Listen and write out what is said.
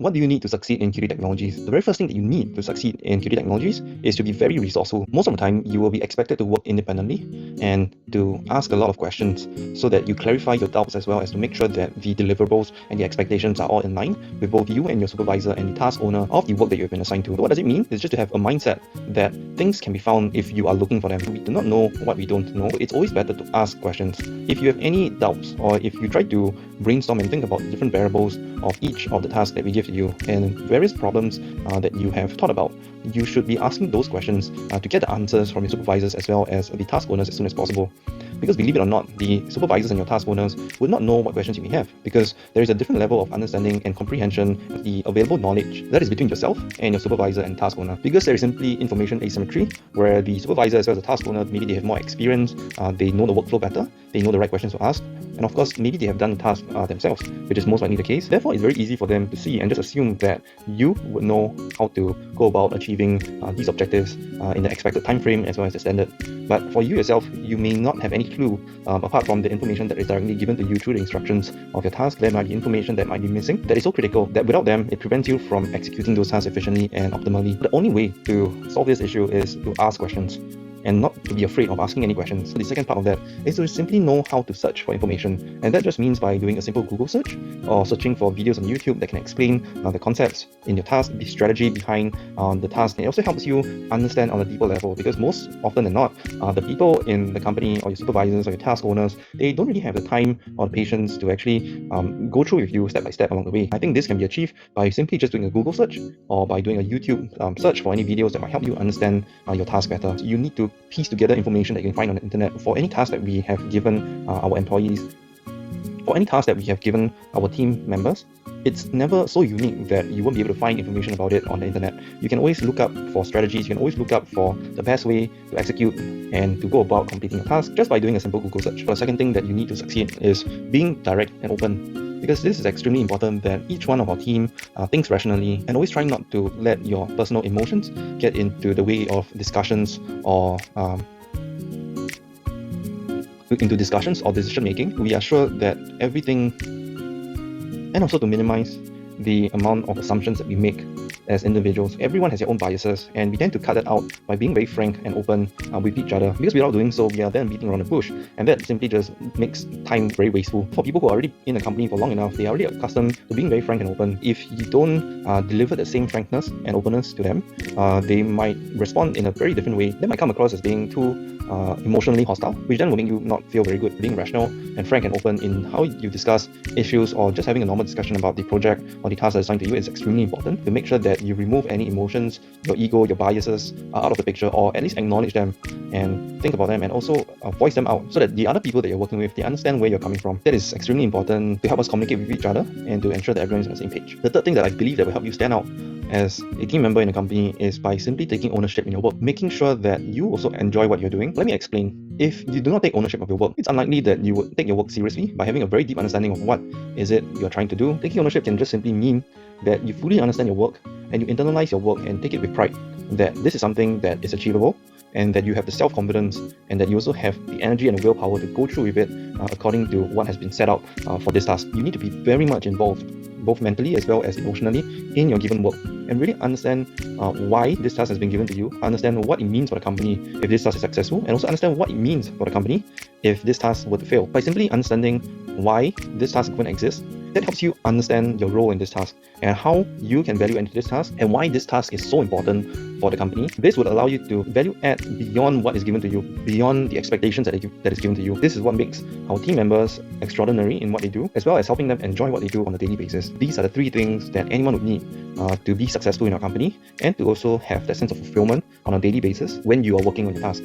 What do you need to succeed in Cudy Technologies? The very first thing that you need to succeed in Cudy Technologies is to be very resourceful. Most of the time, you will be expected to work independently and to ask a lot of questions so that you clarify your doubts as well as to make sure that the deliverables and the expectations are all in line with both you and your supervisor and the task owner of the work that you've been assigned to. So what does it mean? It's just to have a mindset that things can be found if you are looking for them. We do not know what we don't know. It's always better to ask questions. If you have any doubts or if you try to brainstorm and think about the different variables of each of the tasks that we give to you and various problems that you have thought about, you should be asking those questions to get the answers from your supervisors as well as the task owners as soon as possible. Because believe it or not, the supervisors and your task owners would not know what questions you may have, because there is a different level of understanding and comprehension of the available knowledge that is between yourself and your supervisor and task owner. Because there is simply information asymmetry, where the supervisor as well as the task owner, maybe they have more experience, they know the workflow better, they know the right questions to ask, and of course maybe they have done the task themselves, which is most likely the case. Therefore, it's very easy for them to see and just assume that you would know how to go about achieving these objectives in the expected time frame as well as the standard. But for you yourself, you may not have any clue apart from the information that is directly given to you through the instructions of your task. There might be information that might be missing that is so critical that without them, it prevents you from executing those tasks efficiently and optimally. The only way to solve this issue is to ask questions and not to be afraid of asking any questions. So the second part of that is to simply know how to search for information, and that just means by doing a simple Google search or searching for videos on YouTube that can explain the concepts in your task, the strategy behind the task. And it also helps you understand on a deeper level, because most often than not, the people in the company or your supervisors or your task owners, they don't really have the time or the patience to actually go through with you step by step along the way. I think this can be achieved by simply just doing a Google search or by doing a YouTube search for any videos that might help you understand your task better. So you need to piece together information that you can find on the internet for any task that we have given our employees, for any task that we have given our team members. It's never so unique that you won't be able to find information about it on the internet. You can always look up for strategies, you can always look up for the best way to execute and to go about completing a task just by doing a simple Google search. The second thing that you need to succeed is being direct and open, because this is extremely important that each one of our team thinks rationally and always trying not to let your personal emotions get into the way of discussions or into discussions or decision making. We are sure that everything, and also to minimize the amount of assumptions that we make as individuals. Everyone has their own biases, and we tend to cut that out by being very frank and open with each other, because without doing so, we are then beating around the bush, and that simply just makes time very wasteful. For people who are already in the company for long enough, they are already accustomed to being very frank and open. If you don't deliver the same frankness and openness to them, they might respond in a very different way. They might come across as being too emotionally hostile, which then will make you not feel very good. Being rational and frank and open in how you discuss issues or just having a normal discussion about the project or the task that's assigned to you is extremely important to make sure that you remove any emotions, your ego, your biases out of the picture, or at least acknowledge them and think about them and also voice them out so that the other people that you're working with, they understand where you're coming from. That is extremely important to help us communicate with each other and to ensure that everyone is on the same page. The third thing that I believe that will help you stand out as a team member in a company is by simply taking ownership in your work, making sure that you also enjoy what you're doing. Let me explain. If you do not take ownership of your work, it's unlikely that you would take your work seriously by having a very deep understanding of what is it you're trying to do. Taking ownership can just simply mean that you fully understand your work and you internalize your work and take it with pride, that this is something that is achievable and that you have the self-confidence and that you also have the energy and the willpower to go through with it according to what has been set out for this task. You need to be very much involved, both mentally as well as emotionally, in your given work, and really understand why this task has been given to you, understand what it means for the company if this task is successful, and also understand what it means for the company if this task were to fail. By simply understanding why this task even exists, that helps you understand your role in this task and how you can value into this task and why this task is so important for the company. This would allow you to value add beyond what is given to you, beyond the expectations that is given to you. This is what makes our team members extraordinary in what they do, as well as helping them enjoy what they do on a daily basis. These are the three things that anyone would need to be successful in your company and to also have that sense of fulfillment on a daily basis when you are working on your task.